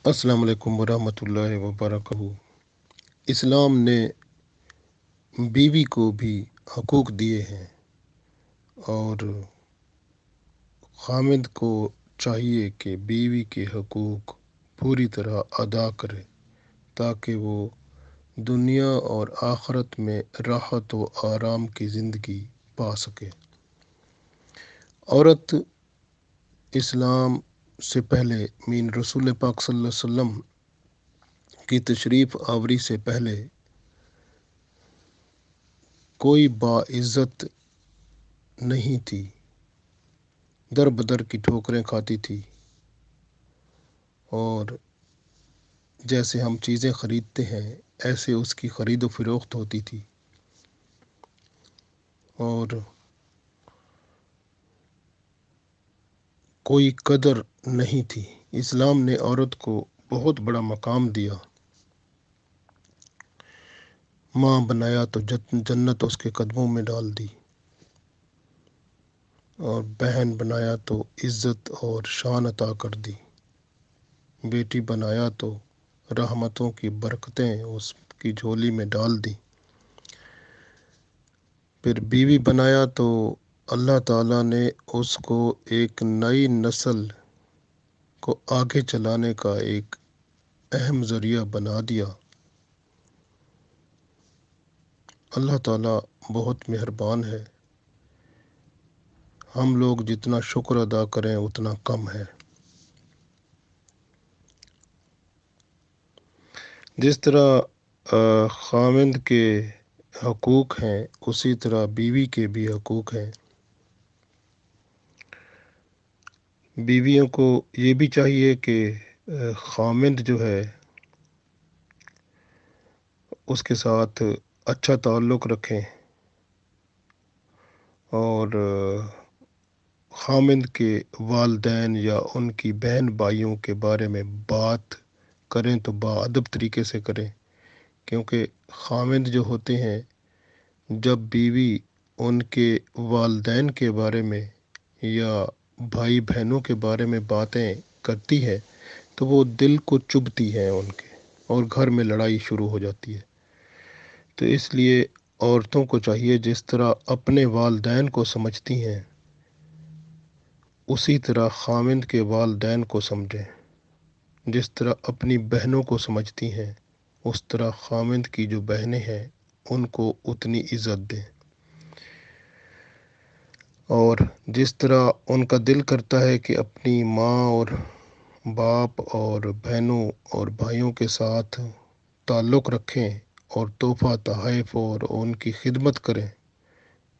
السلام علیکم ورحمۃ اللہ وبرکاتہ۔ اسلام نے بیوی کو بھی حقوق دیے ہیں اور خامند کو چاہیے کہ بیوی کے حقوق پوری طرح ادا کرے تاکہ وہ دنیا اور آخرت میں راحت و آرام کی زندگی پا سکے۔ عورت اسلام سے پہلے رسول پاک صلی اللہ علیہ وسلم کی تشریف آوری سے پہلے کوئی باعزت نہیں تھی، در بدر کی ٹھوکریں کھاتی تھی، اور جیسے ہم چیزیں خریدتے ہیں ایسے اس کی خرید و فروخت ہوتی تھی، اور کوئی قدر نہیں تھی۔ اسلام نے عورت کو بہت بڑا مقام دیا، ماں بنایا تو جنت اس کے قدموں میں ڈال دی، اور بہن بنایا تو عزت اور شان عطا کر دی، بیٹی بنایا تو رحمتوں کی برکتیں اس کی جھولی میں ڈال دی، پھر بیوی بنایا تو اللہ تعالیٰ نے اس کو ایک نئی نسل کو آگے چلانے کا ایک اہم ذریعہ بنا دیا۔ اللہ تعالیٰ بہت مہربان ہے، ہم لوگ جتنا شکر ادا کریں اتنا کم ہے۔ جس طرح خاوند کے حقوق ہیں اسی طرح بیوی کے بھی حقوق ہیں۔ بیویوں کو یہ بھی چاہیے کہ خاوند جو ہے اس کے ساتھ اچھا تعلق رکھیں، اور خاوند کے والدین یا ان کی بہن بھائیوں کے بارے میں بات کریں تو باادب طریقے سے کریں، کیونکہ خاوند جو ہوتے ہیں جب بیوی ان کے والدین کے بارے میں یا بھائی بہنوں کے بارے میں باتیں کرتی ہے تو وہ دل کو چبھتی ہیں ان کے، اور گھر میں لڑائی شروع ہو جاتی ہے۔ تو اس لیے عورتوں کو چاہیے جس طرح اپنے والدین کو سمجھتی ہیں اسی طرح خاوند کے والدین کو سمجھیں، جس طرح اپنی بہنوں کو سمجھتی ہیں اس طرح خاوند کی جو بہنیں ہیں ان کو اتنی عزت دیں، اور جس طرح ان کا دل کرتا ہے کہ اپنی ماں اور باپ اور بہنوں اور بھائیوں کے ساتھ تعلق رکھیں اور تحفہ تحائف اور ان کی خدمت کریں،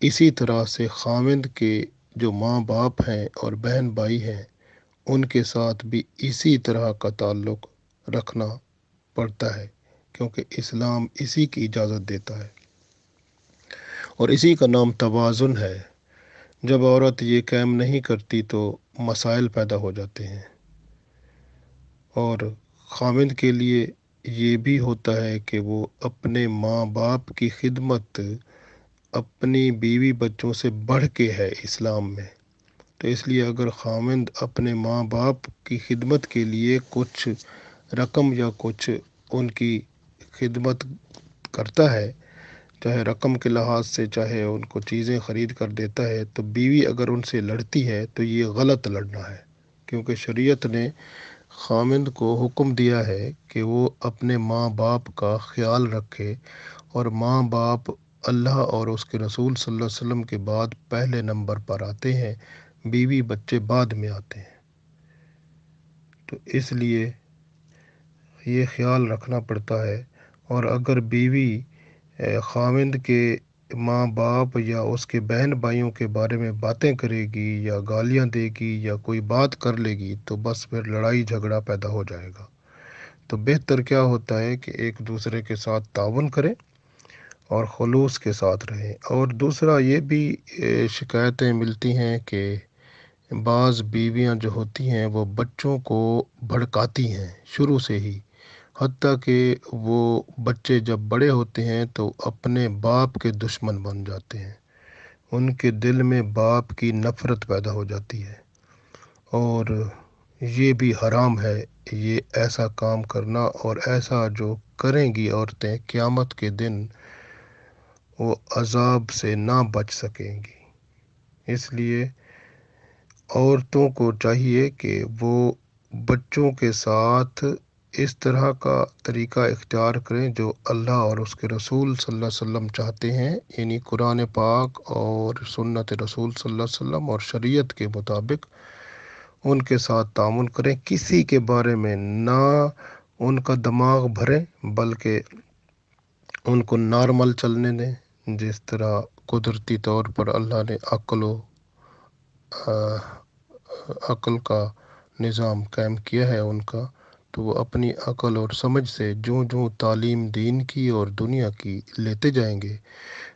اسی طرح سے خاوند کے جو ماں باپ ہیں اور بہن بھائی ہیں ان کے ساتھ بھی اسی طرح کا تعلق رکھنا پڑتا ہے، کیونکہ اسلام اسی کی اجازت دیتا ہے، اور اسی کا نام توازن ہے۔ جب عورت یہ قائم نہیں کرتی تو مسائل پیدا ہو جاتے ہیں، اور خاوند کے لیے یہ بھی ہوتا ہے کہ وہ اپنے ماں باپ کی خدمت اپنی بیوی بچوں سے بڑھ کے ہے اسلام میں۔ تو اس لیے اگر خاوند اپنے ماں باپ کی خدمت کے لیے کچھ رقم یا کچھ ان کی خدمت کرتا ہے، چاہے رقم کے لحاظ سے چاہے ان کو چیزیں خرید کر دیتا ہے، تو بیوی اگر ان سے لڑتی ہے تو یہ غلط لڑنا ہے، کیونکہ شریعت نے خاوند کو حکم دیا ہے کہ وہ اپنے ماں باپ کا خیال رکھے، اور ماں باپ اللہ اور اس کے رسول صلی اللہ علیہ وسلم کے بعد پہلے نمبر پر آتے ہیں، بیوی بچے بعد میں آتے ہیں۔ تو اس لیے یہ خیال رکھنا پڑتا ہے، اور اگر بیوی خاوند کے ماں باپ یا اس کے بہن بھائیوں کے بارے میں باتیں کرے گی یا گالیاں دے گی یا کوئی بات کر لے گی تو بس پھر لڑائی جھگڑا پیدا ہو جائے گا۔ تو بہتر کیا ہوتا ہے کہ ایک دوسرے کے ساتھ تعاون کریں اور خلوص کے ساتھ رہیں۔ اور دوسرا یہ بھی شکایتیں ملتی ہیں کہ بعض بیویاں جو ہوتی ہیں وہ بچوں کو بھڑکاتی ہیں شروع سے ہی، حتیٰ کہ وہ بچے جب بڑے ہوتے ہیں تو اپنے باپ کے دشمن بن جاتے ہیں، ان کے دل میں باپ کی نفرت پیدا ہو جاتی ہے، اور یہ بھی حرام ہے۔ یہ ایسا کام کرنا اور ایسا جو کریں گی عورتیں قیامت کے دن وہ عذاب سے نہ بچ سکیں گی۔ اس لیے عورتوں کو چاہیے کہ وہ بچوں کے ساتھ اس طرح کا طریقہ اختیار کریں جو اللہ اور اس کے رسول صلی اللہ علیہ وسلم چاہتے ہیں، یعنی قرآن پاک اور سنت رسول صلی اللہ علیہ وسلم اور شریعت کے مطابق ان کے ساتھ تعامل کریں۔ کسی کے بارے میں نہ ان کا دماغ بھریں، بلکہ ان کو نارمل چلنے دیں، جس طرح قدرتی طور پر اللہ نے عقل کا نظام قائم کیا ہے ان کا، تو وہ اپنی عقل اور سمجھ سے جو جو تعلیم دین کی اور دنیا کی لیتے جائیں گے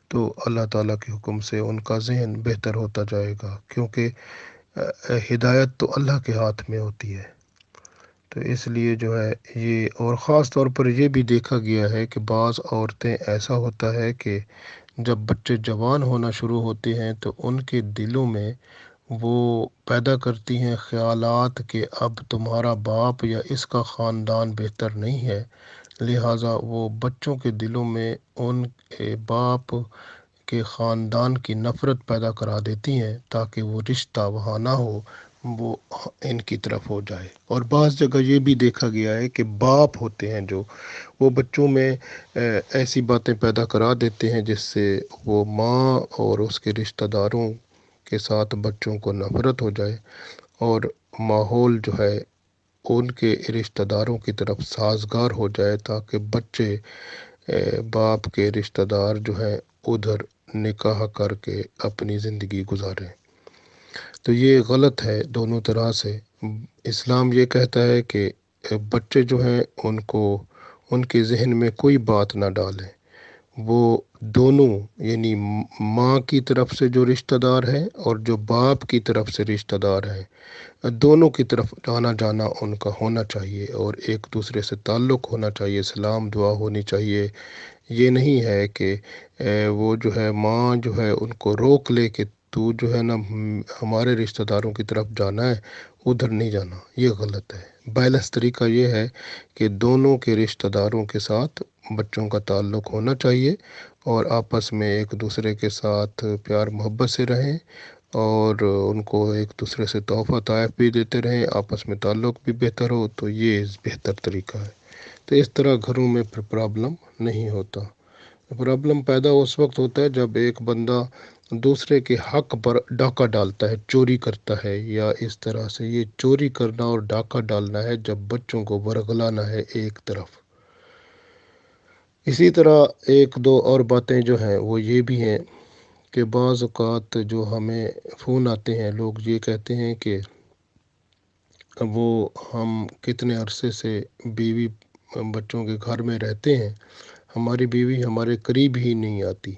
تو اللہ تعالیٰ کے حکم سے ان کا ذہن بہتر ہوتا جائے گا، کیونکہ ہدایت تو اللہ کے ہاتھ میں ہوتی ہے۔ تو اس لیے جو ہے یہ، اور خاص طور پر یہ بھی دیکھا گیا ہے کہ بعض عورتیں ایسا ہوتا ہے کہ جب بچے جوان ہونا شروع ہوتے ہیں تو ان کے دلوں میں وہ پیدا کرتی ہیں خیالات کہ اب تمہارا باپ یا اس کا خاندان بہتر نہیں ہے، لہٰذا وہ بچوں کے دلوں میں ان کے باپ کے خاندان کی نفرت پیدا کرا دیتی ہیں تاکہ وہ رشتہ وہاں نہ ہو، وہ ان کی طرف ہو جائے۔ اور بعض جگہ یہ بھی دیکھا گیا ہے کہ باپ ہوتے ہیں جو وہ بچوں میں ایسی باتیں پیدا کرا دیتے ہیں جس سے وہ ماں اور اس کے رشتہ داروں کے ساتھ بچوں کو نفرت ہو جائے، اور ماحول جو ہے ان کے رشتہ داروں کی طرف سازگار ہو جائے تاکہ بچے باپ کے رشتہ دار جو ہیں ادھر نکاح کر کے اپنی زندگی گزاریں۔ تو یہ غلط ہے دونوں طرح سے۔ اسلام یہ کہتا ہے کہ بچے جو ہیں ان کے ذہن میں کوئی بات نہ ڈالیں، وہ دونوں یعنی ماں کی طرف سے جو رشتہ دار ہیں اور جو باپ کی طرف سے رشتہ دار ہیں، دونوں کی طرف آنا جانا ان کا ہونا چاہیے اور ایک دوسرے سے تعلق ہونا چاہیے، سلام دعا ہونی چاہیے۔ یہ نہیں ہے کہ وہ جو ہے ماں جو ہے ان کو روک لے کہ تو جو ہے نا ہمارے رشتہ داروں کی طرف جانا ہے، ادھر نہیں جانا، یہ غلط ہے۔ بیلنس طریقہ یہ ہے کہ دونوں کے رشتہ داروں کے ساتھ بچوں کا تعلق ہونا چاہیے اور آپس میں ایک دوسرے کے ساتھ پیار محبت سے رہیں اور ان کو ایک دوسرے سے تحفہ تحائف بھی دیتے رہیں، آپس میں تعلق بھی بہتر ہو، تو یہ بہتر طریقہ ہے۔ تو اس طرح گھروں میں پھر پرابلم نہیں ہوتا۔ پرابلم پیدا اس وقت ہوتا ہے جب ایک بندہ دوسرے کے حق پر ڈاکہ ڈالتا ہے، چوری کرتا ہے، یا اس طرح سے یہ چوری کرنا اور ڈاکہ ڈالنا ہے جب بچوں کو ورغلانا ہے ایک طرف۔ اسی طرح ایک دو اور باتیں جو ہیں وہ یہ بھی ہیں کہ بعض اوقات جو ہمیں فون آتے ہیں، لوگ یہ کہتے ہیں کہ وہ ہم کتنے عرصے سے بیوی بچوں کے گھر میں رہتے ہیں، ہماری بیوی ہمارے قریب ہی نہیں آتی،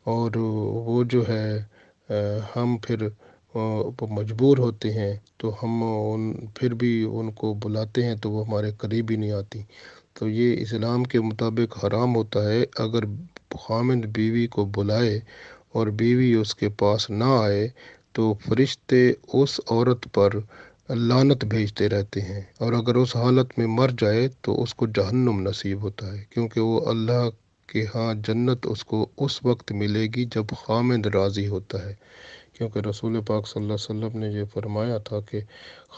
اور وہ جو ہے ہم پھر مجبور ہوتے ہیں تو ہم پھر بھی ان کو بلاتے ہیں تو وہ ہمارے قریب ہی نہیں آتی۔ تو یہ اسلام کے مطابق حرام ہوتا ہے۔ اگر خامند بیوی کو بلائے اور بیوی اس کے پاس نہ آئے تو فرشتے اس عورت پر لعنت بھیجتے رہتے ہیں، اور اگر اس حالت میں مر جائے تو اس کو جہنم نصیب ہوتا ہے، کیونکہ وہ اللہ کہ ہاں جنت اس کو اس وقت ملے گی جب خامند راضی ہوتا ہے، کیونکہ رسول پاک صلی اللہ علیہ وسلم نے یہ فرمایا تھا کہ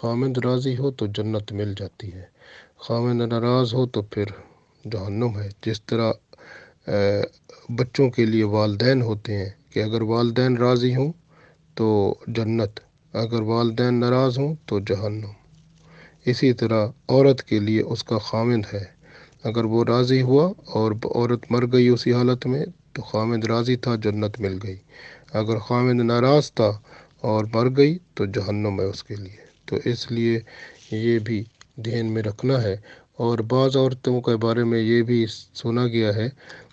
خامند راضی ہو تو جنت مل جاتی ہے، خامند ناراض ہو تو پھر جہنم ہے۔ جس طرح بچوں کے لیے والدین ہوتے ہیں کہ اگر والدین راضی ہوں تو جنت، اگر والدین ناراض ہوں تو جہنم۔ اسی طرح عورت کے لیے اس کا خامند ہے، اگر وہ راضی ہوا اور عورت مر گئی اسی حالت میں تو خامند راضی تھا، جنت مل گئی، اگر خامند ناراض تھا اور مر گئی تو جہنم ہے اس کے لیے۔ تو اس لیے یہ بھی دھیان میں رکھنا ہے۔ اور بعض عورتوں کے بارے میں یہ بھی سنا گیا ہے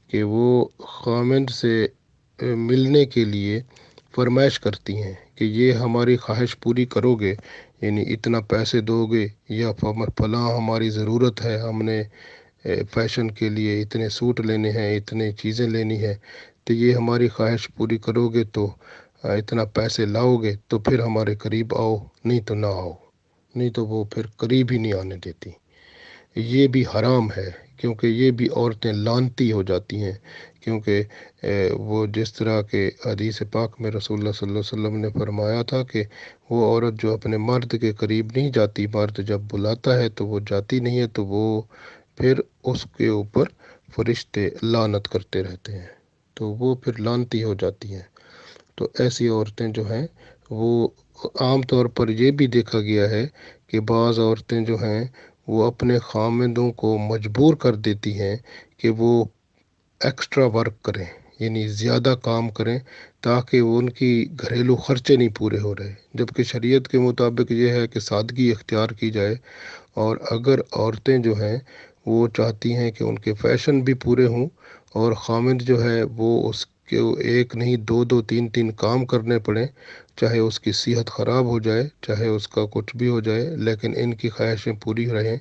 کہ وہ خامند سے ملنے کے لیے فرمائش کرتی ہیں کہ یہ ہماری خواہش پوری کرو گے، یعنی اتنا پیسے دو گے، یا فلاں ہماری ضرورت ہے، ہم نے فیشن کے لیے اتنے سوٹ لینے ہیں، اتنے چیزیں لینی ہیں، تو یہ ہماری خواہش پوری کرو گے تو اتنا پیسے لاؤ گے تو پھر ہمارے قریب آؤ، نہیں تو نہ آؤ۔ نہیں تو وہ پھر قریب ہی نہیں آنے دیتی۔ یہ بھی حرام ہے، کیونکہ یہ بھی عورتیں لعنتی ہو جاتی ہیں، کیونکہ وہ جس طرح کے حدیث پاک میں رسول اللہ صلی اللہ علیہ وسلم نے فرمایا تھا کہ وہ عورت جو اپنے مرد کے قریب نہیں جاتی، مرد جب بلاتا ہے تو وہ جاتی نہیں ہے، تو وہ پھر اس کے اوپر فرشتے لعنت کرتے رہتے ہیں، تو وہ پھر لعنتی ہو جاتی ہیں۔ تو ایسی عورتیں جو ہیں وہ عام طور پر یہ بھی دیکھا گیا ہے کہ بعض عورتیں جو ہیں وہ اپنے خامندوں کو مجبور کر دیتی ہیں کہ وہ ایکسٹرا ورک کریں، یعنی زیادہ کام کریں، تاکہ وہ ان کی گھریلو خرچے نہیں پورے ہو رہے، جبکہ شریعت کے مطابق یہ ہے کہ سادگی اختیار کی جائے، اور اگر عورتیں جو ہیں وہ چاہتی ہیں کہ ان کے فیشن بھی پورے ہوں اور خامند جو ہے وہ اس کے ایک نہیں دو دو تین تین کام کرنے پڑیں، چاہے اس کی صحت خراب ہو جائے، چاہے اس کا کچھ بھی ہو جائے، لیکن ان کی خواہشیں پوری رہیں،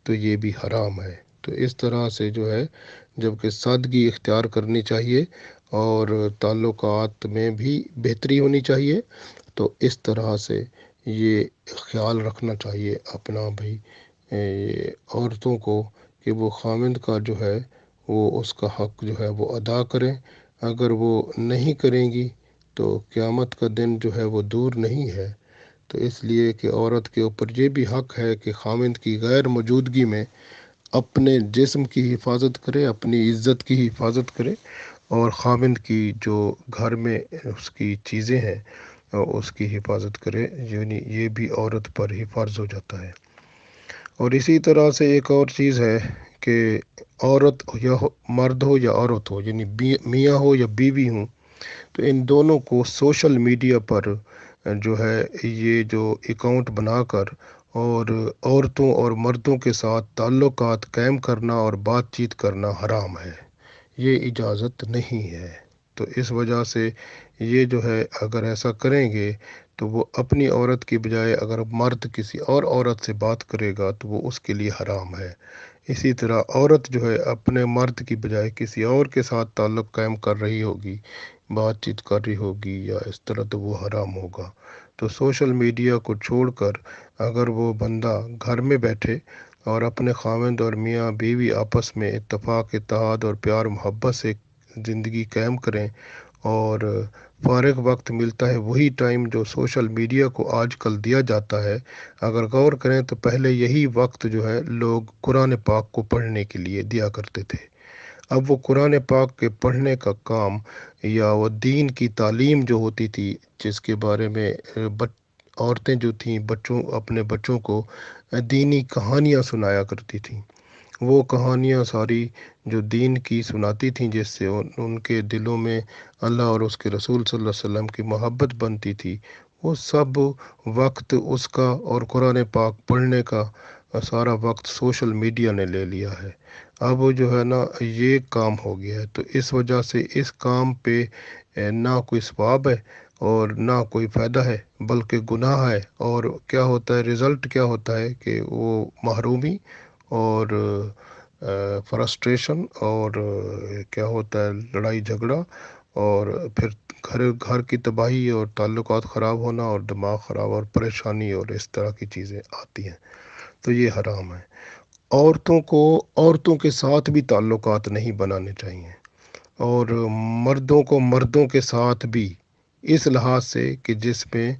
تو یہ بھی حرام ہے۔ تو اس طرح سے جو ہے جبکہ سادگی اختیار کرنی چاہیے اور تعلقات میں بھی بہتری ہونی چاہیے، تو اس طرح سے یہ خیال رکھنا چاہیے اپنا بھی عورتوں کو کہ وہ خامند کا جو ہے وہ اس کا حق جو ہے وہ ادا کریں۔ اگر وہ نہیں کریں گی تو قیامت کا دن جو ہے وہ دور نہیں ہے۔ تو اس لیے کہ عورت کے اوپر یہ بھی حق ہے کہ خامند کی غیر موجودگی میں اپنے جسم کی حفاظت کرے، اپنی عزت کی حفاظت کرے، اور خامند کی جو گھر میں اس کی چیزیں ہیں اس کی حفاظت کرے، یعنی یہ بھی عورت پر ہی فرض ہو جاتا ہے۔ اور اسی طرح سے ایک اور چیز ہے کہ عورت یا مرد ہو یا عورت ہو، یعنی میاں ہو یا بیوی ہوں، تو ان دونوں کو سوشل میڈیا پر جو ہے یہ جو اکاؤنٹ بنا کر اور عورتوں اور مردوں کے ساتھ تعلقات قائم کرنا اور بات چیت کرنا حرام ہے، یہ اجازت نہیں ہے۔ تو اس وجہ سے یہ جو ہے اگر ایسا کریں گے تو وہ اپنی عورت کی بجائے اگر مرد کسی اور عورت سے بات کرے گا تو وہ اس کے لیے حرام ہے۔ اسی طرح عورت جو ہے اپنے مرد کی بجائے کسی اور کے ساتھ تعلق قائم کر رہی ہوگی، بات چیت کر رہی ہوگی یا اس طرح، تو وہ حرام ہوگا۔ تو سوشل میڈیا کو چھوڑ کر اگر وہ بندہ گھر میں بیٹھے اور اپنے خاوند اور میاں بیوی آپس میں اتفاق، اتحاد اور پیار محبت سے زندگی قائم کریں، اور فارغ وقت ملتا ہے وہی ٹائم جو سوشل میڈیا کو آج کل دیا جاتا ہے، اگر غور کریں تو پہلے یہی وقت جو ہے لوگ قرآن پاک کو پڑھنے کے لیے دیا کرتے تھے۔ اب وہ قرآن پاک کے پڑھنے کا کام یا وہ دین کی تعلیم جو ہوتی تھی، جس کے بارے میں عورتیں جو تھیں اپنے بچوں کو دینی کہانیاں سنایا کرتی تھیں، وہ کہانیاں ساری جو دین کی سناتی تھیں، جس سے ان کے دلوں میں اللہ اور اس کے رسول صلی اللہ علیہ وسلم کی محبت بنتی تھی، وہ سب وقت اس کا اور قرآن پاک پڑھنے کا سارا وقت سوشل میڈیا نے لے لیا ہے۔ اب وہ جو ہے نا یہ کام ہو گیا ہے، تو اس وجہ سے اس کام پہ نہ کوئی ثواب ہے اور نہ کوئی فائدہ ہے، بلکہ گناہ ہے، اور کیا ہوتا ہے رزلٹ کیا ہوتا ہے کہ وہ محرومی اور فرسٹریشن اور کیا ہوتا ہے لڑائی جھگڑا، اور پھر گھر کی تباہی اور تعلقات خراب ہونا اور دماغ خراب اور پریشانی اور اس طرح کی چیزیں آتی ہیں، تو یہ حرام ہے۔ عورتوں کو عورتوں کے ساتھ بھی تعلقات نہیں بنانے چاہیے، اور مردوں کو مردوں کے ساتھ بھی، اس لحاظ سے کہ جس میں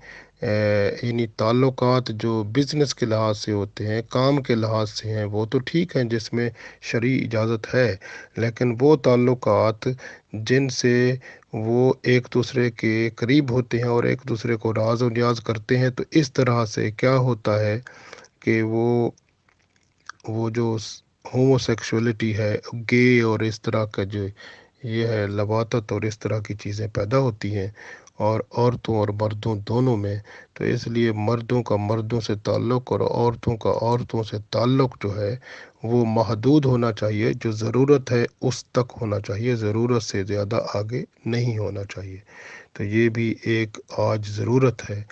یعنی تعلقات جو بزنس کے لحاظ سے ہوتے ہیں، کام کے لحاظ سے ہیں، وہ تو ٹھیک ہیں جس میں شرعی اجازت ہے، لیکن وہ تعلقات جن سے وہ ایک دوسرے کے قریب ہوتے ہیں اور ایک دوسرے کو راز و نیاز کرتے ہیں، تو اس طرح سے کیا ہوتا ہے کہ وہ جو ہومو سیکشولیٹی ہے، گے اور اس طرح کا جو یہ ہے لواطت اور اس طرح کی چیزیں پیدا ہوتی ہیں، اور عورتوں اور مردوں دونوں میں۔ تو اس لیے مردوں کا مردوں سے تعلق اور عورتوں کا عورتوں سے تعلق جو ہے وہ محدود ہونا چاہیے، جو ضرورت ہے اس تک ہونا چاہیے، ضرورت سے زیادہ آگے نہیں ہونا چاہیے۔ تو یہ بھی ایک آج ضرورت ہے،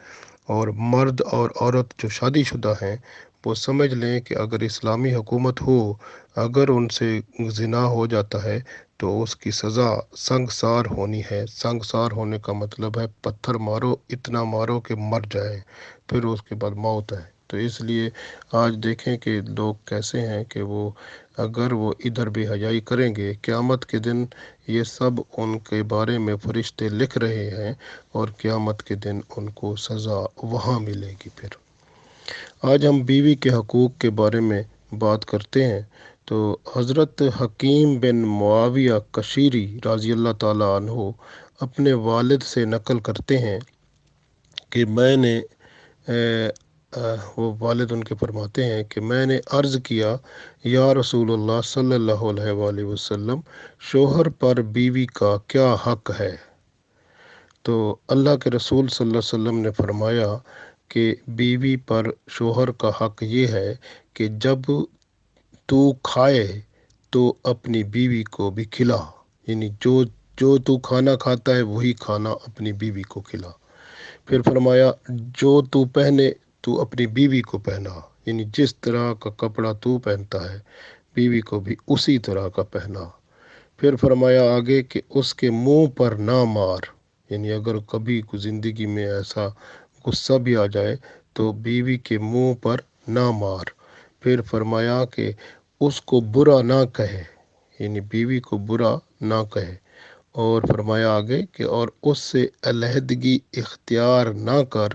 اور مرد اور عورت جو شادی شدہ ہیں وہ سمجھ لیں کہ اگر اسلامی حکومت ہو، اگر ان سے زنا ہو جاتا ہے تو اس کی سزا سنگسار ہونی ہے۔ سنگسار ہونے کا مطلب ہے پتھر مارو، اتنا مارو کہ مر جائے، پھر اس کے بعد موت ہے۔ تو اس لیے آج دیکھیں کہ لوگ کیسے ہیں کہ وہ اگر وہ ادھر بے حیائی کریں گے، قیامت کے دن یہ سب ان کے بارے میں فرشتے لکھ رہے ہیں، اور قیامت کے دن ان کو سزا وہاں ملے گی۔ پھر آج ہم بیوی کے حقوق کے بارے میں بات کرتے ہیں۔ تو حضرت حکیم بن معاویہ کشیری رضی اللہ تعالیٰ عنہ اپنے والد سے نقل کرتے ہیں کہ میں نے وہ والد ان کے فرماتے ہیں کہ میں نے عرض کیا، یا رسول اللہ صلی اللہ علیہ وآلہ وسلم، شوہر پر بیوی کا کیا حق ہے؟ تو اللہ کے رسول صلی اللہ علیہ وسلم نے فرمایا کہ بیوی پر شوہر کا حق یہ ہے کہ جب تو کھائے تو اپنی بیوی کو بھی کھلا، یعنی جو تو کھانا کھاتا ہے وہی کھانا اپنی بیوی کو کھلا۔ پھر فرمایا جو تو پہنے تو اپنی بیوی کو پہنا، یعنی جس طرح کا کپڑا تو پہنتا ہے بیوی کو بھی اسی طرح کا پہنا۔ پھر فرمایا آگے کہ اس کے منہ پر نہ مار، یعنی اگر کبھی کوئی زندگی میں ایسا غصہ بھی آ جائے تو بیوی کے منہ پر نہ مار۔ پھر فرمایا کہ اس کو برا نہ کہے، یعنی بیوی کو برا نہ کہے۔ اور فرمایا آگے کہ اور اس سے علیحدگی اختیار نہ کر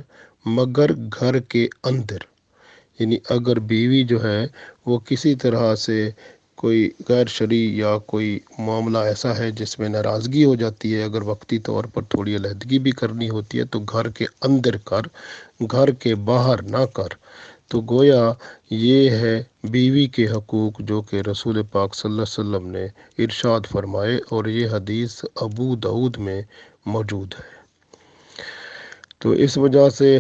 مگر گھر کے اندر، یعنی اگر بیوی جو ہے وہ کسی طرح سے کوئی غیر شرعی یا کوئی معاملہ ایسا ہے جس میں ناراضگی ہو جاتی ہے، اگر وقتی طور پر تھوڑی علیحدگی بھی کرنی ہوتی ہے تو گھر کے اندر کر، گھر کے باہر نہ کر۔ تو گویا یہ ہے بیوی کے حقوق جو کہ رسول پاک صلی اللہ علیہ وسلم نے ارشاد فرمائے، اور یہ حدیث ابو داؤد میں موجود ہے۔ تو اس وجہ سے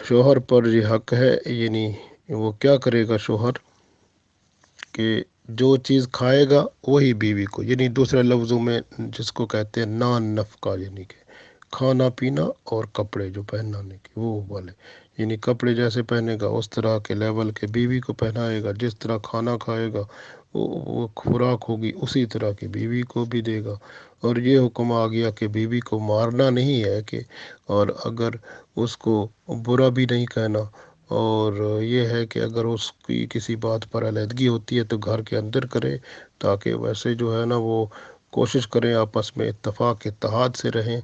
شوہر پر یہ حق ہے، یعنی وہ کیا کرے گا شوہر کہ جو چیز کھائے گا وہی بیوی کو، یعنی دوسرے لفظوں میں جس کو کہتے ہیں نان نفقہ، یعنی کہ کھانا پینا اور کپڑے جو پہنانے کے وہ والے، یعنی کپڑے جیسے پہنے گا اس طرح کے لیول کے بیوی کو پہنائے گا، جس طرح کھانا کھائے گا وہ خوراک ہوگی اسی طرح کی بیوی کو بھی دے گا۔ اور یہ حکم آ گیا کہ بیوی کو مارنا نہیں ہے، کہ اور اگر اس کو برا بھی نہیں کہنا، اور یہ ہے کہ اگر اس کی کسی بات پر علیحدگی ہوتی ہے تو گھر کے اندر کرے، تاکہ ویسے جو ہے نا وہ کوشش کریں آپس میں اتفاق اتحاد سے رہیں۔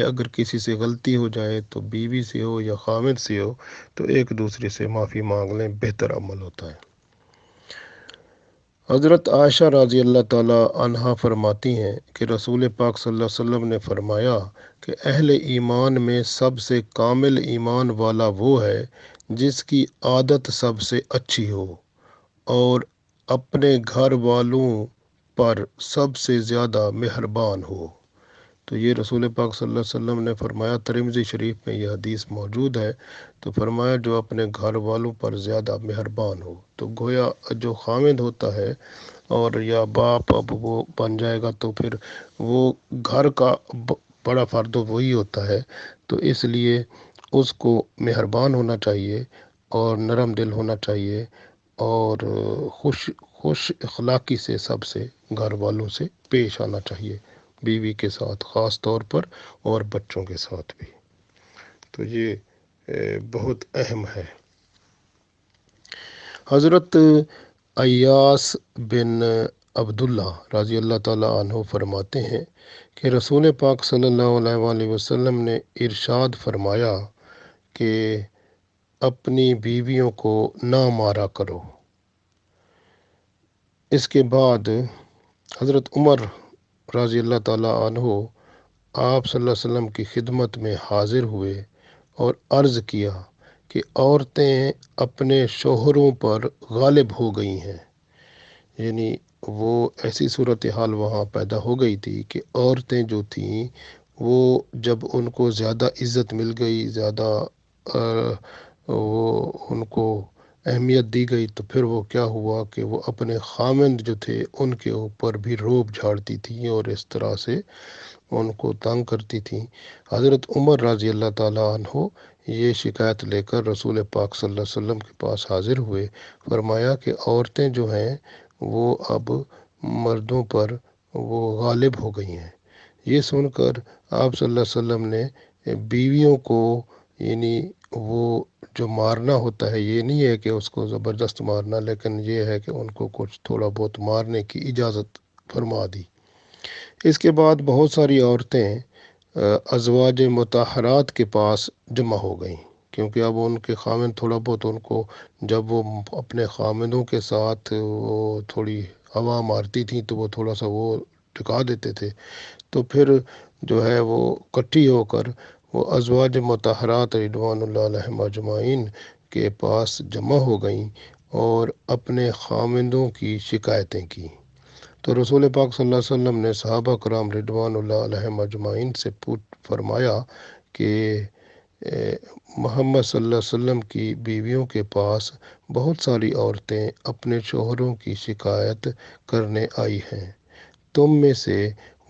اگر کسی سے غلطی ہو جائے تو بیوی سے ہو یا خامد سے ہو تو ایک دوسرے سے معافی مانگ لیں، بہتر عمل ہوتا ہے۔ حضرت عائشہ رضی اللہ تعالی عنہا فرماتی ہیں کہ رسول پاک صلی اللہ علیہ وسلم نے فرمایا کہ اہل ایمان میں سب سے کامل ایمان والا وہ ہے جس کی عادت سب سے اچھی ہو، اور اپنے گھر والوں پر سب سے زیادہ مہربان ہو۔ تو یہ رسول پاک صلی اللہ علیہ وسلم نے فرمایا، ترمذی شریف میں یہ حدیث موجود ہے۔ تو فرمایا جو اپنے گھر والوں پر زیادہ مہربان ہو۔ تو گویا جو خامد ہوتا ہے اور یا باپ اب وہ بن جائے گا تو پھر وہ گھر کا بڑا فرد وہی ہوتا ہے، تو اس لیے اس کو مہربان ہونا چاہیے اور نرم دل ہونا چاہیے، اور خوش اخلاقی سے سب سے گھر والوں سے پیش آنا چاہیے، بیوی کے ساتھ خاص طور پر اور بچوں کے ساتھ بھی۔ تو یہ بہت اہم ہے۔ حضرت ایاس بن عبداللہ رضی اللہ تعالیٰ عنہ فرماتے ہیں کہ رسول پاک صلی اللہ علیہ وآلہ وسلم نے ارشاد فرمایا کہ اپنی بیویوں کو نہ مارا کرو۔ اس کے بعد حضرت عمر رضی اللہ تعالیٰ عنہ آپ صلی اللہ علیہ وسلم کی خدمت میں حاضر ہوئے اور عرض کیا کہ عورتیں اپنے شوہروں پر غالب ہو گئی ہیں، یعنی وہ ایسی صورتحال وہاں پیدا ہو گئی تھی کہ عورتیں جو تھیں وہ جب ان کو زیادہ عزت مل گئی، زیادہ وہ ان کو اہمیت دی گئی، تو پھر وہ کیا ہوا کہ وہ اپنے خامند جو تھے ان کے اوپر بھی روب جھاڑتی تھیں اور اس طرح سے ان کو تنگ کرتی تھیں۔ حضرت عمر رضی اللہ تعالیٰ عنہ یہ شکایت لے کر رسول پاک صلی اللہ علیہ وسلم کے پاس حاضر ہوئے۔ فرمایا کہ عورتیں جو ہیں وہ اب مردوں پر وہ غالب ہو گئی ہیں۔ یہ سن کر آپ صلی اللہ علیہ وسلم نے بیویوں کو، یعنی وہ جو مارنا ہوتا ہے یہ نہیں ہے کہ اس کو زبردست مارنا، لیکن یہ ہے کہ ان کو کچھ تھوڑا بہت مارنے کی اجازت فرما دی۔ اس کے بعد بہت ساری عورتیں ازواج مطہرات کے پاس جمع ہو گئیں، کیونکہ اب ان کے خامند تھوڑا بہت ان کو، جب وہ اپنے خامندوں کے ساتھ وہ تھوڑی ہوا مارتی تھیں تو وہ تھوڑا سا وہ ٹکا دیتے تھے، تو پھر جو ہے وہ اکٹھی ہو کر وہ ازواج مطہرات رضوان اللہ علیہم اجمعین کے پاس جمع ہو گئیں اور اپنے خامندوں کی شکایتیں کی۔ تو رسول پاک صلی اللہ علیہ وسلم نے صحابہ کرام رضوان اللہ علیہم اجمعین سے فرمایا کہ محمد صلی اللہ علیہ وسلم کی بیویوں کے پاس بہت ساری عورتیں اپنے شوہروں کی شکایت کرنے آئی ہیں، تم میں سے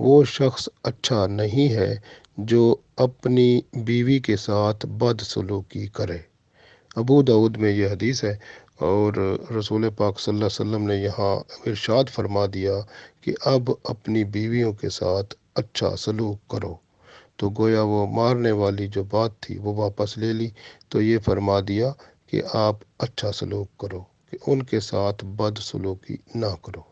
وہ شخص اچھا نہیں ہے جو اپنی بیوی کے ساتھ بد سلوکی کرے۔ ابو داؤد میں یہ حدیث ہے، اور رسول پاک صلی اللہ علیہ وسلم نے یہاں ارشاد فرما دیا کہ اب اپنی بیویوں کے ساتھ اچھا سلوک کرو، تو گویا وہ مارنے والی جو بات تھی وہ واپس لے لی، تو یہ فرما دیا کہ آپ اچھا سلوک کرو، کہ ان کے ساتھ بد سلوکی نہ کرو۔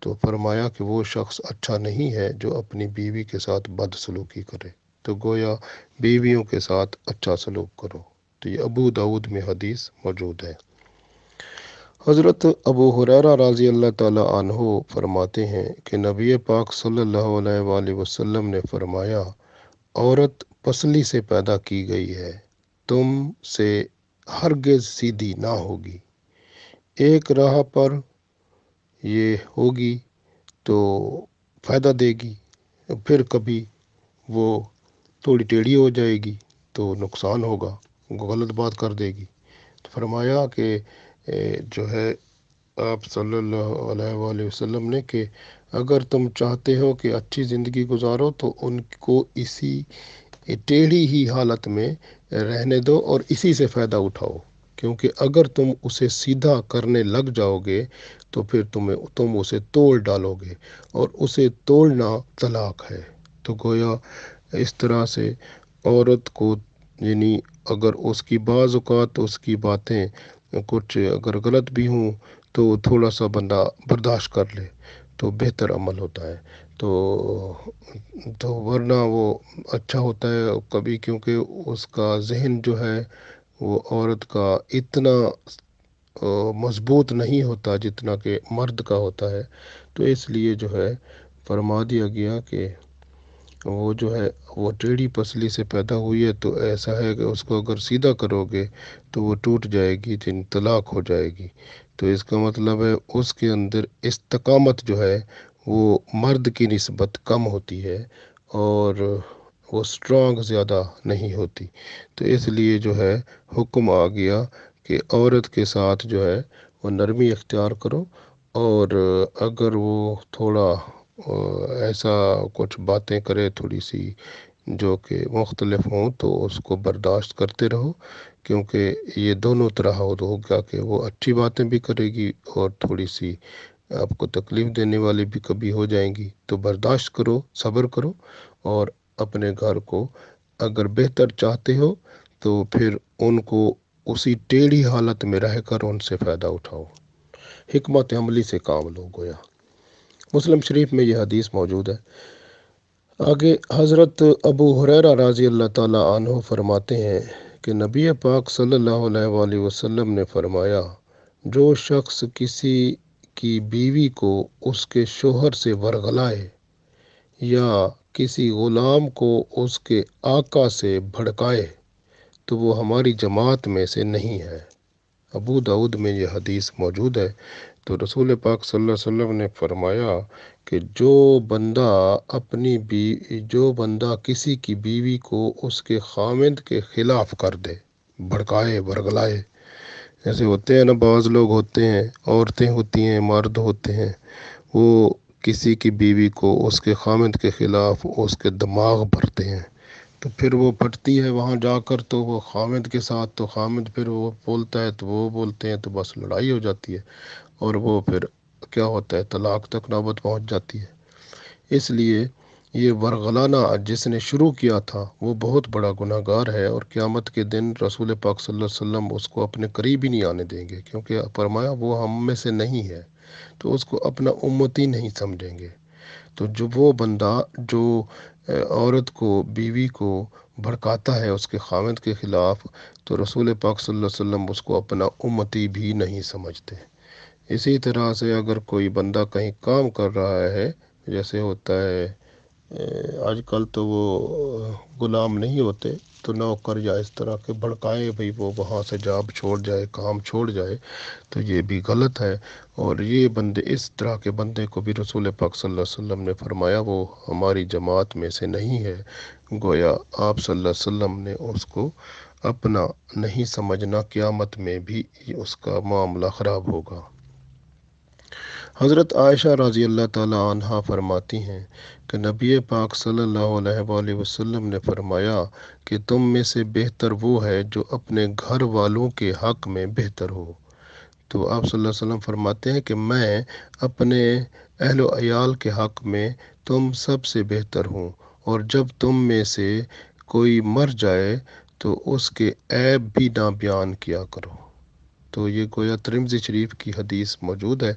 تو فرمایا کہ وہ شخص اچھا نہیں ہے جو اپنی بیوی کے ساتھ بد سلوکی کرے، تو گویا بیویوں کے ساتھ اچھا سلوک کرو۔ تو یہ ابو داؤد میں حدیث موجود ہے۔ حضرت ابو ہریرہ رضی اللہ تعالی عنہ فرماتے ہیں کہ نبی پاک صلی اللہ علیہ وآلہ وسلم نے فرمایا، عورت پسلی سے پیدا کی گئی ہے، تم سے ہرگز سیدھی نہ ہوگی، ایک راہ پر یہ ہوگی تو فائدہ دے گی، پھر کبھی وہ تھوڑی ٹیڑھی ہو جائے گی تو نقصان ہوگا، غلط بات کر دے گی۔ تو فرمایا کہ جو ہے آپ صلی اللہ علیہ وآلہ وسلم نے کہ اگر تم چاہتے ہو کہ اچھی زندگی گزارو تو ان کو اسی ٹیڑھی ہی حالت میں رہنے دو اور اسی سے فائدہ اٹھاؤ، کیونکہ اگر تم اسے سیدھا کرنے لگ جاؤ گے تو پھر تم اسے توڑ ڈالو گے، اور اسے توڑنا طلاق ہے۔ تو گویا اس طرح سے عورت کو، یعنی اگر اس کی بعض اوقات اس کی باتیں کچھ اگر غلط بھی ہوں تو تھوڑا سا بندہ برداشت کر لے تو بہتر عمل ہوتا ہے، تو ورنہ وہ اچھا ہوتا ہے کبھی، کیونکہ اس کا ذہن جو ہے وہ عورت کا اتنا مضبوط نہیں ہوتا جتنا کہ مرد کا ہوتا ہے، تو اس لیے جو ہے فرما دیا گیا کہ وہ جو ہے وہ ٹیڑھی پسلی سے پیدا ہوئی ہے، تو ایسا ہے کہ اس کو اگر سیدھا کرو گے تو وہ ٹوٹ جائے گی، طلاق ہو جائے گی۔ تو اس کا مطلب ہے اس کے اندر استقامت جو ہے وہ مرد کی نسبت کم ہوتی ہے، اور وہ سٹرانگ زیادہ نہیں ہوتی، تو اس لیے جو ہے حکم آ گیا کہ عورت کے ساتھ جو ہے وہ نرمی اختیار کرو، اور اگر وہ تھوڑا ایسا کچھ باتیں کرے تھوڑی سی جو کہ مختلف ہوں تو اس کو برداشت کرتے رہو، کیونکہ یہ دونوں طرح ہوگا کہ وہ اچھی باتیں بھی کرے گی اور تھوڑی سی آپ کو تکلیف دینے والی بھی کبھی ہو جائیں گی، تو برداشت کرو، صبر کرو، اور اپنے گھر کو اگر بہتر چاہتے ہو تو پھر ان کو اسی ٹیڑھی حالت میں رہ کر ان سے فائدہ اٹھاؤ، حکمت عملی سے کام لو گویا۔ مسلم شریف میں یہ حدیث موجود ہے۔ آگے حضرت ابو ہریرہ رضی اللہ تعالی عنہ فرماتے ہیں کہ نبی پاک صلی اللہ علیہ وآلہ وسلم نے فرمایا، جو شخص کسی کی بیوی کو اس کے شوہر سے ورغلائے یا کسی غلام کو اس کے آقا سے بھڑکائے تو وہ ہماری جماعت میں سے نہیں ہے۔ ابو داؤد میں یہ حدیث موجود ہے۔ تو رسول پاک صلی اللہ علیہ وسلم نے فرمایا کہ جو بندہ کسی کی بیوی کو اس کے خامند کے خلاف کر دے، بھڑکائے، ورغلائے، جیسے ہوتے ہیں نا، بعض لوگ ہوتے ہیں، عورتیں ہوتی ہیں، مرد ہوتے ہیں، وہ کسی کی بیوی کو اس کے خامند کے خلاف اس کے دماغ بھرتے ہیں، تو پھر وہ پھٹتی ہے وہاں جا کر، تو وہ خامد کے ساتھ، تو خامد پھر وہ بولتا ہے تو وہ بولتے ہیں، تو بس لڑائی ہو جاتی ہے، اور وہ پھر کیا ہوتا ہے، طلاق تک نوبت پہنچ جاتی ہے۔ اس لیے یہ ورغلانہ جس نے شروع کیا تھا وہ بہت بڑا گناہ گار ہے، اور قیامت کے دن رسول پاک صلی اللہ علیہ وسلم اس کو اپنے قریب ہی نہیں آنے دیں گے، کیونکہ فرمایا وہ ہم میں سے نہیں ہے، تو اس کو اپنا امتی نہیں سمجھیں گے۔ تو جو وہ بندہ جو عورت کو، بیوی کو بھڑکاتا ہے اس کے خاوند کے خلاف، تو رسول پاک صلی اللہ علیہ وسلم اس کو اپنا امتی بھی نہیں سمجھتے۔ اسی طرح سے اگر کوئی بندہ کہیں کام کر رہا ہے، جیسے ہوتا ہے آج کل تو وہ غلام نہیں ہوتے، تو نوکر یا اس طرح کے بھڑکائے بھئی وہ وہاں سے جاب چھوڑ جائے، کام چھوڑ جائے، تو یہ بھی غلط ہے۔ اور یہ بندے، اس طرح کے بندے کو بھی رسول پاک صلی اللہ علیہ وسلم نے فرمایا وہ ہماری جماعت میں سے نہیں ہے۔ گویا آپ صلی اللہ علیہ وسلم نے اس کو اپنا نہیں سمجھنا، قیامت میں بھی اس کا معاملہ خراب ہوگا۔ حضرت عائشہ رضی اللہ تعالیٰ عنہا فرماتی ہیں کہ نبی پاک صلی اللہ علیہ وآلہ وسلم نے فرمایا کہ تم میں سے بہتر وہ ہے جو اپنے گھر والوں کے حق میں بہتر ہو۔ تو آپ صلی اللہ علیہ وسلم فرماتے ہیں کہ میں اپنے اہل و عیال کے حق میں تم سب سے بہتر ہوں، اور جب تم میں سے کوئی مر جائے تو اس کے عیب بھی نہ بیان کیا کرو۔ تو یہ گویا ترمذی شریف کی حدیث موجود ہے۔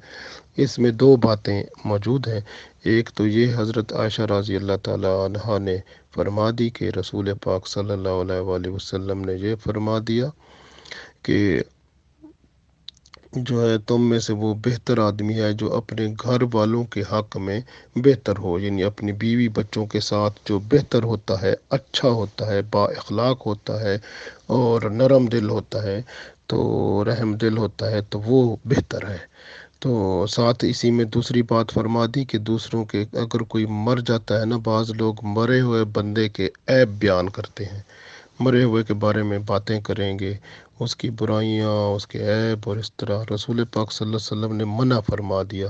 اس میں دو باتیں موجود ہیں۔ ایک تو یہ حضرت عائشہ رضی اللہ تعالیٰ عنہا نے فرما دی کہ رسول پاک صلی اللہ علیہ وآلہ وسلم نے یہ فرما دیا کہ جو ہے تم میں سے وہ بہتر آدمی ہے جو اپنے گھر والوں کے حق میں بہتر ہو، یعنی اپنی بیوی بچوں کے ساتھ جو بہتر ہوتا ہے، اچھا ہوتا ہے، با اخلاق ہوتا ہے اور نرم دل ہوتا ہے، تو رحم دل ہوتا ہے، تو وہ بہتر ہے۔ تو ساتھ اسی میں دوسری بات فرما دی کہ دوسروں کے اگر کوئی مر جاتا ہے نا، بعض لوگ مرے ہوئے بندے کے عیب بیان کرتے ہیں، مرے ہوئے کے بارے میں باتیں کریں گے، اس کی برائیاں، اس کے عیب، اور اس طرح رسول پاک صلی اللہ علیہ وسلم نے منع فرما دیا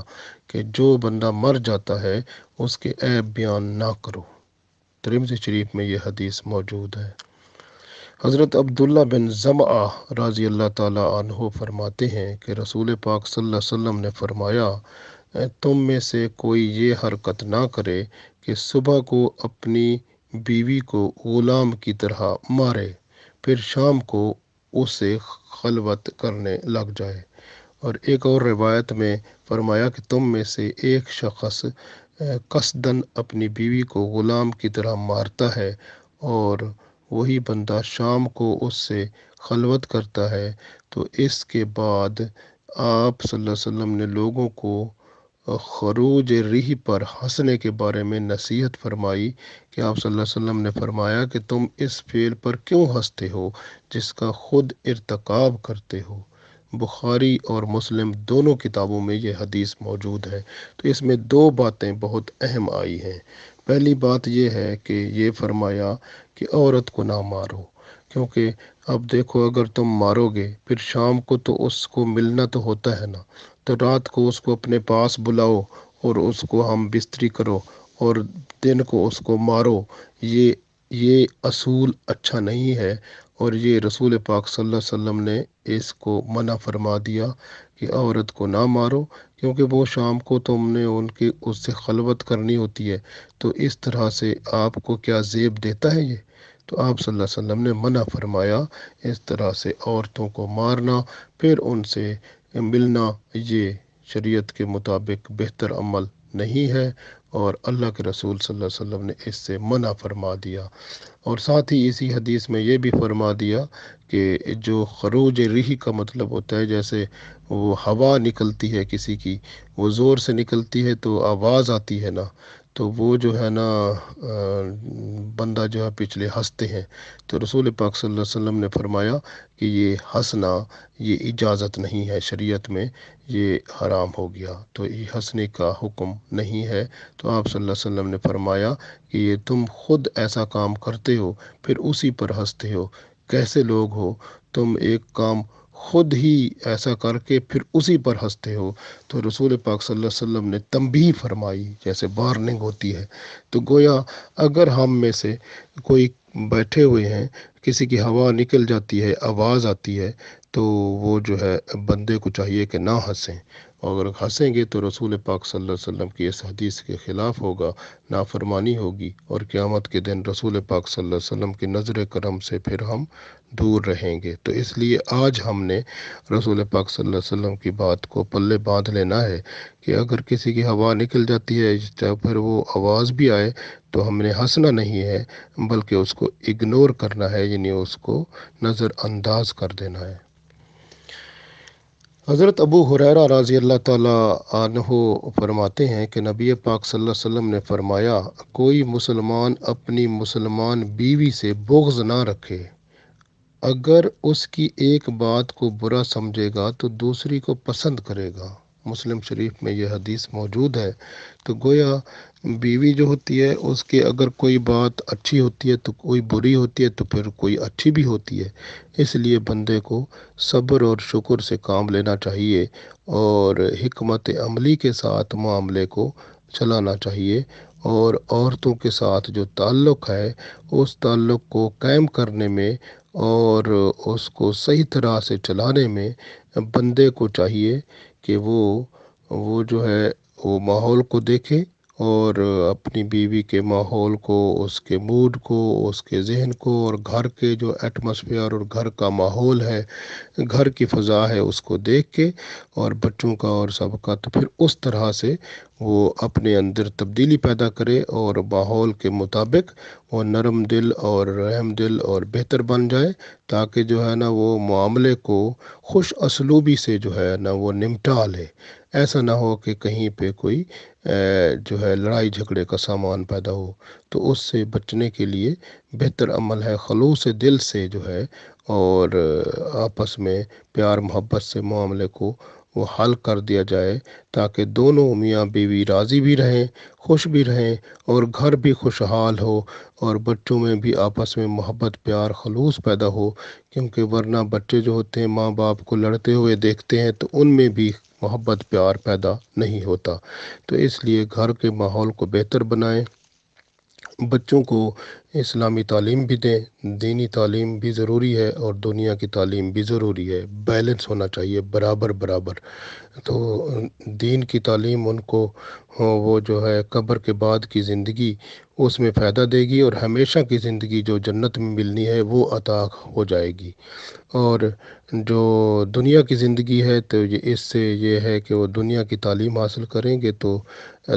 کہ جو بندہ مر جاتا ہے اس کے عیب بیان نہ کرو۔ ترمذی شریف میں یہ حدیث موجود ہے۔ حضرت عبداللہ بن زمعہ رضی اللہ تعالیٰ عنہ فرماتے ہیں کہ رسول پاک صلی اللہ علیہ وسلم نے فرمایا تم میں سے کوئی یہ حرکت نہ کرے کہ صبح کو اپنی بیوی کو غلام کی طرح مارے، پھر شام کو اسے خلوت کرنے لگ جائے۔ اور ایک اور روایت میں فرمایا کہ تم میں سے ایک شخص قصداً اپنی بیوی کو غلام کی طرح مارتا ہے، اور وہی بندہ شام کو اس سے خلوت کرتا ہے، تو اس کے بعد آپ صلی اللہ علیہ وسلم نے لوگوں کو خروج ریح پر ہنسنے کے بارے میں نصیحت فرمائی کہ آپ صلی اللہ علیہ وسلم نے فرمایا کہ تم اس فعل پر کیوں ہنستے ہو جس کا خود ارتکاب کرتے ہو۔ بخاری اور مسلم دونوں کتابوں میں یہ حدیث موجود ہے۔ تو اس میں دو باتیں بہت اہم آئی ہیں۔ پہلی بات یہ ہے کہ یہ فرمایا کہ عورت کو نہ مارو، کیونکہ اب دیکھو اگر تم مارو گے پھر شام کو تو اس کو ملنا تو ہوتا ہے نا، تو رات کو اس کو اپنے پاس بلاؤ اور اس کو ہم بستری کرو، اور دن کو اس کو مارو، یہ اصول اچھا نہیں ہے۔ اور یہ رسول پاک صلی اللہ علیہ وسلم نے اس کو منع فرما دیا کہ عورت کو نہ مارو، کیونکہ وہ شام کو تم نے اس سے خلوت کرنی ہوتی ہے، تو اس طرح سے آپ کو کیا زیب دیتا ہے یہ؟ تو آپ صلی اللہ علیہ وسلم نے منع فرمایا اس طرح سے عورتوں کو مارنا، پھر ان سے ملنا، یہ شریعت کے مطابق بہتر عمل نہیں ہے، اور اللہ کے رسول صلی اللہ علیہ وسلم نے اس سے منع فرما دیا۔ اور ساتھ ہی اسی حدیث میں یہ بھی فرما دیا کہ جو خروج ریح کا مطلب ہوتا ہے، جیسے وہ ہوا نکلتی ہے کسی کی، وہ زور سے نکلتی ہے تو آواز آتی ہے نا، تو وہ جو ہے نا بندہ جو ہے پچھلے ہنستے ہیں، تو رسول پاک صلی اللہ علیہ وسلم نے فرمایا کہ یہ ہنسنا یہ اجازت نہیں ہے شریعت میں، یہ حرام ہو گیا، تو یہ ہنسنے کا حکم نہیں ہے۔ تو آپ صلی اللہ علیہ وسلم نے فرمایا کہ یہ تم خود ایسا کام کرتے ہو پھر اسی پر ہنستے ہو، کیسے لوگ ہو تم، ایک کام خود ہی ایسا کر کے پھر اسی پر ہنستے ہو۔ تو رسول پاک صلی اللہ علیہ وسلم نے تنبیہ فرمائی، جیسے وارننگ ہوتی ہے۔ تو گویا اگر ہم میں سے کوئی بیٹھے ہوئے ہیں کسی کی ہوا نکل جاتی ہے، آواز آتی ہے، تو وہ جو ہے بندے کو چاہیے کہ نہ ہنسیں، اور اگر ہنسیں گے تو رسول پاک صلی اللہ علیہ وسلم کی اس حدیث کے خلاف ہوگا، نافرمانی ہوگی، اور قیامت کے دن رسول پاک صلی اللہ علیہ وسلم کی نظر کرم سے پھر ہم دور رہیں گے۔ تو اس لیے آج ہم نے رسول پاک صلی اللہ علیہ وسلم کی بات کو پلے باندھ لینا ہے کہ اگر کسی کی ہوا نکل جاتی ہے، چاہے پھر وہ آواز بھی آئے، تو ہم نے ہنسنا نہیں ہے، بلکہ اس کو اگنور کرنا ہے، یعنی اس کو نظر انداز کر دینا ہے۔ حضرت ابو ہریرہ رضی اللہ تعالیٰ عنہ فرماتے ہیں کہ نبی پاک صلی اللہ علیہ وسلم نے فرمایا، کوئی مسلمان اپنی مسلمان بیوی سے بغض نہ رکھے، اگر اس کی ایک بات کو برا سمجھے گا تو دوسری کو پسند کرے گا۔ مسلم شریف میں یہ حدیث موجود ہے۔ تو گویا بیوی جو ہوتی ہے، اس کے اگر کوئی بات اچھی ہوتی ہے تو کوئی بری ہوتی ہے، تو پھر کوئی اچھی بھی ہوتی ہے۔ اس لیے بندے کو صبر اور شکر سے کام لینا چاہیے، اور حکمت عملی کے ساتھ معاملے کو چلانا چاہیے، اور عورتوں کے ساتھ جو تعلق ہے اس تعلق کو قائم کرنے میں اور اس کو صحیح طرح سے چلانے میں بندے کو چاہیے کہ وہ جو ہے وہ ماحول کو دیکھے، اور اپنی بیوی کے ماحول کو، اس کے موڈ کو، اس کے ذہن کو، اور گھر کے جو ایٹماسفیئر اور گھر کا ماحول ہے، گھر کی فضا ہے، اس کو دیکھ کے، اور بچوں کا اور سب کا، تو پھر اس طرح سے وہ اپنے اندر تبدیلی پیدا کرے، اور ماحول کے مطابق وہ نرم دل اور رحم دل اور بہتر بن جائے، تاکہ جو ہے نا وہ معاملے کو خوش اسلوبی سے جو ہے نا وہ نمٹا لے۔ ایسا نہ ہو کہ کہیں پہ کوئی جو ہے لڑائی جھگڑے کا سامان پیدا ہو۔ تو اس سے بچنے کے لیے بہتر عمل ہے خلوص دل سے جو ہے، اور آپس میں پیار محبت سے معاملے کو وہ حل کر دیا جائے، تاکہ دونوں میاں بیوی راضی بھی رہیں، خوش بھی رہیں، اور گھر بھی خوشحال ہو، اور بچوں میں بھی آپس میں محبت پیار خلوص پیدا ہو، کیونکہ ورنہ بچے جو ہوتے ہیں ماں باپ کو لڑتے ہوئے دیکھتے ہیں تو ان میں بھی محبت پیار پیدا نہیں ہوتا۔ تو اس لیے گھر کے ماحول کو بہتر بنائیں، بچوں کو اسلامی تعلیم بھی دیں، دینی تعلیم بھی ضروری ہے اور دنیا کی تعلیم بھی ضروری ہے، بیلنس ہونا چاہیے برابر برابر۔ تو دین کی تعلیم ان کو وہ جو ہے قبر کے بعد کی زندگی اس میں فائدہ دے گی، اور ہمیشہ کی زندگی جو جنت میں ملنی ہے وہ عطا ہو جائے گی۔ اور جو دنیا کی زندگی ہے تو اس سے یہ ہے کہ وہ دنیا کی تعلیم حاصل کریں گے تو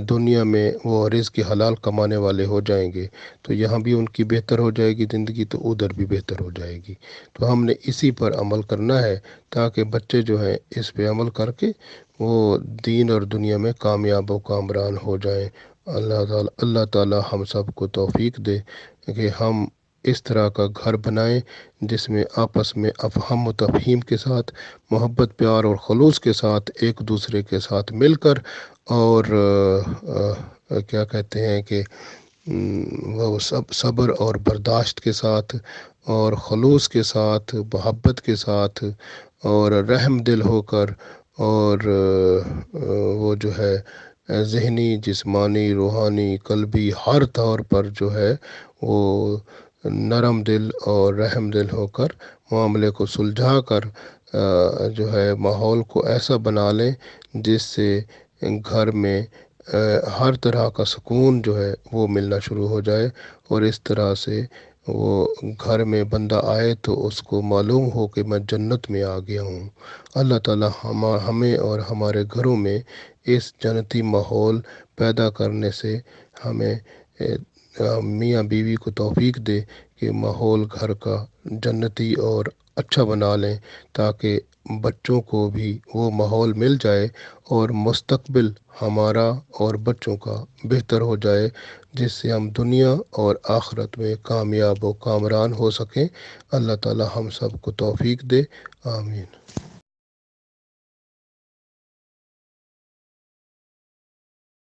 دنیا میں وہ رزق حلال کمانے والے ہو جائیں گے، تو یہاں بھی ان کی بہتر ہو جائے گی زندگی، تو ادھر بھی بہتر ہو جائے گی۔ تو ہم نے اسی پر عمل کرنا ہے، تاکہ بچے جو ہیں اس پہ عمل کر کے وہ دین اور دنیا میں کامیاب و کامران ہو جائیں۔ اللہ تعالی ہم سب کو توفیق دے کہ ہم اس طرح کا گھر بنائیں جس میں آپس میں افہام و تفہیم کے ساتھ، محبت پیار اور خلوص کے ساتھ، ایک دوسرے کے ساتھ مل کر، اور کیا کہتے ہیں کہ وہ صبر اور برداشت کے ساتھ، اور خلوص کے ساتھ، محبت کے ساتھ، اور رحم دل ہو کر، اور وہ جو ہے ذہنی، جسمانی، روحانی، قلبی، ہر طور پر جو ہے وہ نرم دل اور رحم دل ہو کر معاملے کو سلجھا کر جو ہے ماحول کو ایسا بنا لیں جس سے گھر میں ہر طرح کا سکون جو ہے وہ ملنا شروع ہو جائے، اور اس طرح سے وہ گھر میں بندہ آئے تو اس کو معلوم ہو کہ میں جنت میں آ گیا ہوں۔ اللہ تعالی ہمیں اور ہمارے گھروں میں اس جنتی ماحول پیدا کرنے سے ہمیں میاں بیوی کو توفیق دے کہ ماحول گھر کا جنتی اور اچھا بنا لیں، تاکہ بچوں کو بھی وہ ماحول مل جائے، اور مستقبل ہمارا اور بچوں کا بہتر ہو جائے، جس سے ہم دنیا اور آخرت میں کامیاب و کامران ہو سکیں۔ اللہ تعالی ہم سب کو توفیق دے، آمین۔